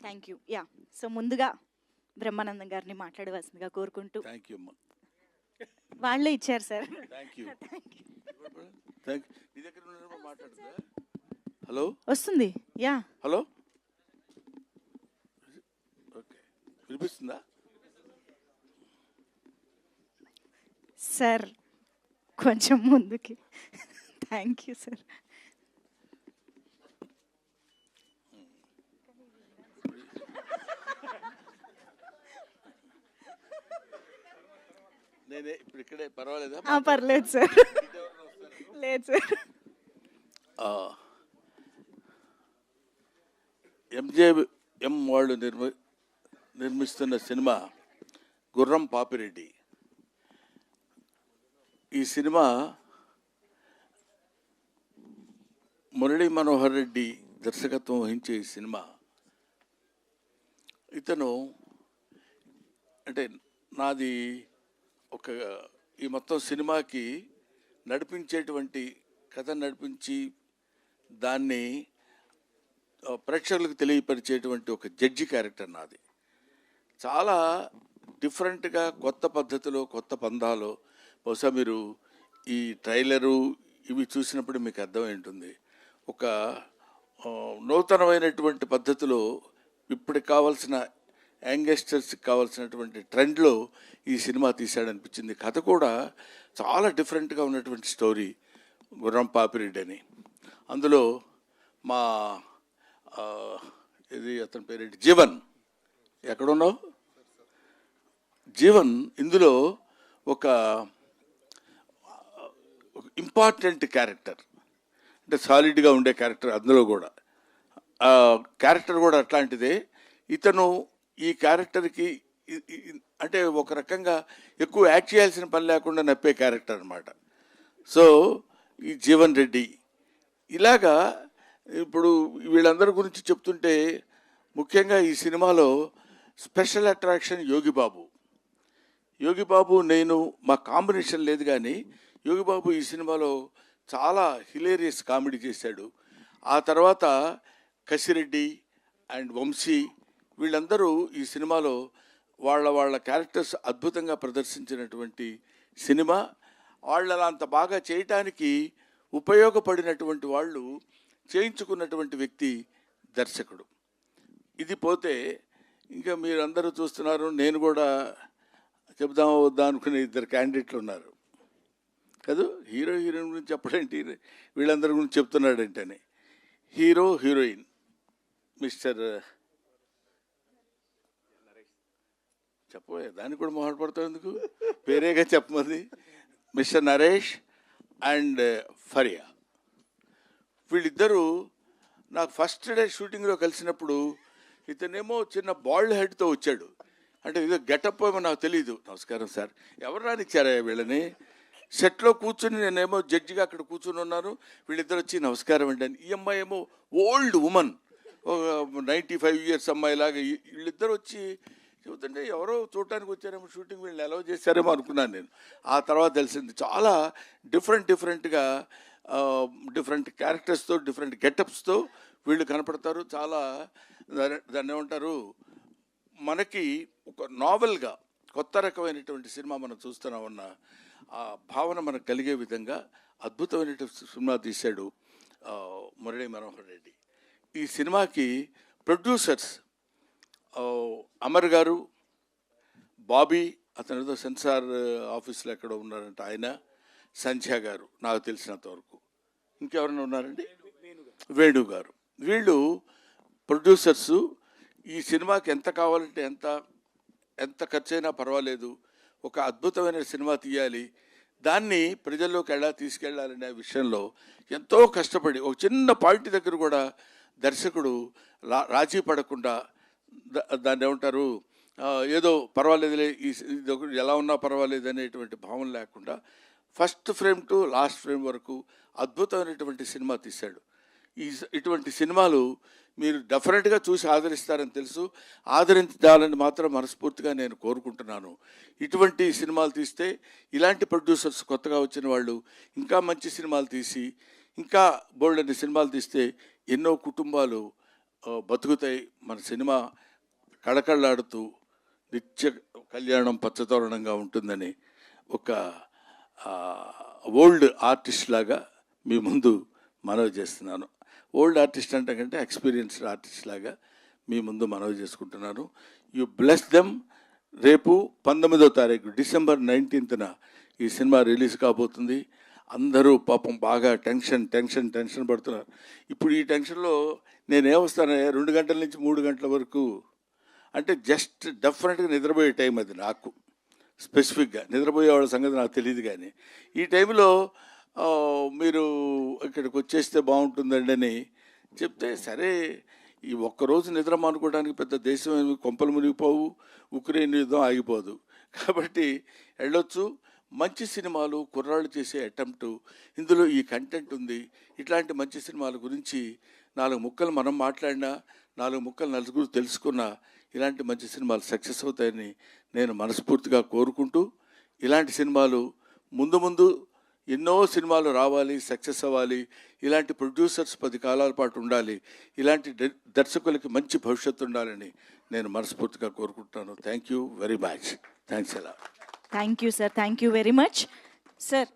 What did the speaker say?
Thank you. Yeah, so ముందుగా బ్రహ్మానందం గారిని మాట్లాడవలసిందిగా కోరుకుంటూ. థ్యాంక్ యూ అమ్మా. వాళ్ళే ఇచ్చారు సార్. Thank you. నీ దగ్గర మాట్లాడుతుందా? హలో వస్తుంది. యా, హలో, ఓకే, వినిపిస్తుందా? సార్ కొంచెం ముందుకి. Thank you sir. నేనే ఇప్పుడు ఇక్కడే, పర్వాలేదా? పర్లేదు సార్. లేదు సార్. ఎంజేఎం వాళ్ళు నిర్మిస్తున్న సినిమా గుర్రం పాపిరెడ్డి. ఈ సినిమా మురళీ మనోహర్ రెడ్డి దర్శకత్వం వహించే ఈ సినిమా, ఇతను అంటే నాది ఒక ఈ మొత్తం సినిమాకి నడిపించేటువంటి కథ నడిపించి దాన్ని ప్రేక్షకులకు తెలియపరిచేటువంటి ఒక జడ్జి క్యారెక్టర్ నాది. చాలా డిఫరెంట్గా కొత్త పద్ధతిలో కొత్త పందాలో, బహుశా మీరు ఈ ట్రైలరు ఇవి చూసినప్పుడు మీకు అర్థమై ఉంటుంది. ఒక నూతనమైనటువంటి పద్ధతిలో ఇప్పటికి కావాల్సిన యంగస్టర్స్కి కావాల్సినటువంటి ట్రెండ్లో ఈ సినిమా తీశాడనిపించింది. కథ కూడా చాలా డిఫరెంట్గా ఉన్నటువంటి స్టోరీ గుర్రం పాపిరెడ్డి అని. అందులో మా ఇది అతని పేరేంటి, జీవన్. ఎక్కడున్నావు జీవన్? ఇందులో ఒక ఇంపార్టెంట్ క్యారెక్టర్, అంటే సాలిడ్గా ఉండే క్యారెక్టర్. అందులో కూడా క్యారెక్టర్ కూడా అట్లాంటిదే. ఇతను ఈ క్యారెక్టర్కి అంటే ఒక రకంగా ఎక్కువ యాక్ట్ చేయాల్సిన పని లేకుండా నప్పే క్యారెక్టర్ అనమాట. సో ఈ జీవన్ రెడ్డి ఇలాగా ఇప్పుడు వీళ్ళందరి గురించి చెప్తుంటే ముఖ్యంగా ఈ సినిమాలో స్పెషల్ అట్రాక్షన్ యోగిబాబు. యోగిబాబు నేను మా కాంబినేషన్ లేదు, కానీ యోగిబాబు ఈ సినిమాలో చాలా హిలేరియస్ కామెడీ చేశాడు. ఆ తర్వాత కసిరెడ్డి అండ్ వంశీ వీళ్ళందరూ ఈ సినిమాలో వాళ్ళ క్యారెక్టర్స్ అద్భుతంగా ప్రదర్శించినటువంటి సినిమా. వాళ్ళ అంత బాగా చేయటానికి ఉపయోగపడినటువంటి వాళ్ళు, చేయించుకున్నటువంటి వ్యక్తి దర్శకుడు. ఇది పోతే ఇంకా మీరందరూ చూస్తున్నారు, నేను కూడా చెప్దామా వద్దా అనుకునే ఇద్దరు క్యాండిడేట్లు ఉన్నారు కదా. హీరో హీరోయిన్ గురించి చెప్పడేంటి, వీళ్ళందరి గురించి చెప్తున్నాడంటేనే. హీరో హీరోయిన్ మిస్టర్ చెప్పబోయే దానికి కూడా మొహపడతావు ఎందుకు, పేరేగా చెప్పమంది. మిస్టర్ నరేష్ అండ్ ఫరియా, వీళ్ళిద్దరూ నాకు ఫస్ట్ డే షూటింగ్లో కలిసినప్పుడు ఇతనేమో చిన్న బాల్డ్ హెడ్తో వచ్చాడు. అంటే ఇదో గెటప్ ఏమో నాకు తెలియదు. నమస్కారం సార్, ఎవరు రానిచ్చారా వీళ్ళని? సెట్లో కూర్చుని నేనేమో జడ్జిగా అక్కడ కూర్చుని ఉన్నాను, వీళ్ళిద్దరు వచ్చి నమస్కారం అండి అని. ఈ అమ్మాయి ఏమో ఓల్డ్ ఉమన్, ఒక 95 years అమ్మాయిలాగా. వీళ్ళిద్దరు వచ్చి చెబుతుంటే ఎవరో చూడటానికి వచ్చారేమో, షూటింగ్ వీళ్ళని అలౌ చేశారేమో అనుకున్నాను నేను. ఆ తర్వాత తెలిసింది చాలా డిఫరెంట్గా డిఫరెంట్ క్యారెక్టర్స్తో డిఫరెంట్ గెటప్స్తో వీళ్ళు కనపడతారు. చాలా దాన్ని ఏమంటారు, మనకి ఒక నావెల్గా కొత్త రకమైనటువంటి సినిమా మనం చూస్తున్నామన్న ఆ భావన మనకు కలిగే విధంగా అద్భుతమైనటువంటి సినిమా తీశాడు మురళీ మనోహర్ రెడ్డి. ఈ సినిమాకి ప్రొడ్యూసర్స్ అమర్ గారు, బాబీ, అతను ఏదో సెన్సార్ ఆఫీస్లో ఎక్కడో ఉన్నారంట ఆయన, సంధ్య గారు నాకు తెలిసినంత వరకు. ఇంకెవరైనా ఉన్నారండి? వేణు గారు. వీళ్ళు ప్రొడ్యూసర్సు. ఈ సినిమాకి ఎంత కావాలంటే ఎంత ఖర్చైనా పర్వాలేదు, ఒక అద్భుతమైన సినిమా తీయాలి, దాన్ని ప్రజల్లోకి ఎలా తీసుకెళ్లాలనే విషయంలో ఎంతో కష్టపడి, ఒక చిన్న పాయింట్ దగ్గర కూడా దర్శకుడు రాజీ పడకుండా, దాన్ని ఏమంటారు, ఏదో పర్వాలేదులే ఇది ఎలా ఉన్నా పర్వాలేదు అనేటువంటి భావన లేకుండా first frame to last frame వరకు అద్భుతమైనటువంటి సినిమా తీశాడు. ఇటువంటి సినిమాలు మీరు డెఫినెట్గా చూసి ఆదరిస్తారని తెలుసు. ఆదరించాలని మాత్రం మనస్ఫూర్తిగా నేను కోరుకుంటున్నాను. ఇటువంటి సినిమాలు తీస్తే, ఇలాంటి ప్రొడ్యూసర్స్ కొత్తగా వచ్చిన వాళ్ళు ఇంకా మంచి సినిమాలు తీసి, ఇంకా బోల్డన్ని సినిమాలు తీస్తే ఎన్నో కుటుంబాలు బతుకుతాయి. మన సినిమా కళకళలాడుతూ నిత్య కళ్యాణం పచ్చతోరణంగా ఉంటుందని ఒక ఓల్డ్ ఆర్టిస్ట్ లాగా మీ ముందు మనవి చేస్తున్నాను. ఓల్డ్ ఆర్టిస్ట్ అంటే కంటే ఎక్స్పీరియన్స్డ్ ఆర్టిస్ట్ లాగా మీ ముందు మనవి చేసుకుంటున్నాను. You bless them. రేపు 19వ తారీఖు డిసెంబర్ 19న ఈ సినిమా రిలీజ్ కాబోతుంది. అందరూ పాపం బాగా టెన్షన్ పడుతున్నారు. ఇప్పుడు ఈ టెన్షన్లో నేనేమొస్తాను 2 గంటల నుంచి 3 గంటల వరకు అంటే జస్ట్ డెఫినెట్గా నిద్రపోయే టైం అది. నాకు స్పెసిఫిక్గా నిద్రపోయే వాళ్ళ సంగతి నాకు తెలియదు. కానీ ఈ టైంలో మీరు ఇక్కడికి వచ్చేస్తే బాగుంటుందండి అని చెప్తే, సరే ఈ ఒక్కరోజు నిద్ర మానుకోవడానికి పెద్ద దేశం ఏమి కొంపలు మునిగిపోవు, ఉక్రెయిన్ యుద్ధం ఆగిపోదు. కాబట్టి వెళ్ళొచ్చు. మంచి సినిమాలు కుర్రాళ్ళు చేసే అటెంప్టు, ఇందులో ఈ కంటెంట్ ఉంది. ఇట్లాంటి మంచి సినిమాల గురించి 4 ముక్కలు మనం మాట్లాడినా, 4 ముక్కలు నలుగురు తెలుసుకున్నా ఇలాంటి మంచి సినిమాలు సక్సెస్ అవుతాయని నేను మనస్ఫూర్తిగా కోరుకుంటూ, ఇలాంటి సినిమాలు ముందు ఎన్నో సినిమాలు రావాలి, సక్సెస్ అవ్వాలి. ఇలాంటి ప్రొడ్యూసర్స్ 10 కాలాల పాటు ఉండాలి. ఇలాంటి దర్శకులకి మంచి భవిష్యత్తు ఉండాలని నేను మనస్ఫూర్తిగా కోరుకుంటున్నాను. Thank you very much. Thanks ఎలా. Thank you sir, thank you very much sir.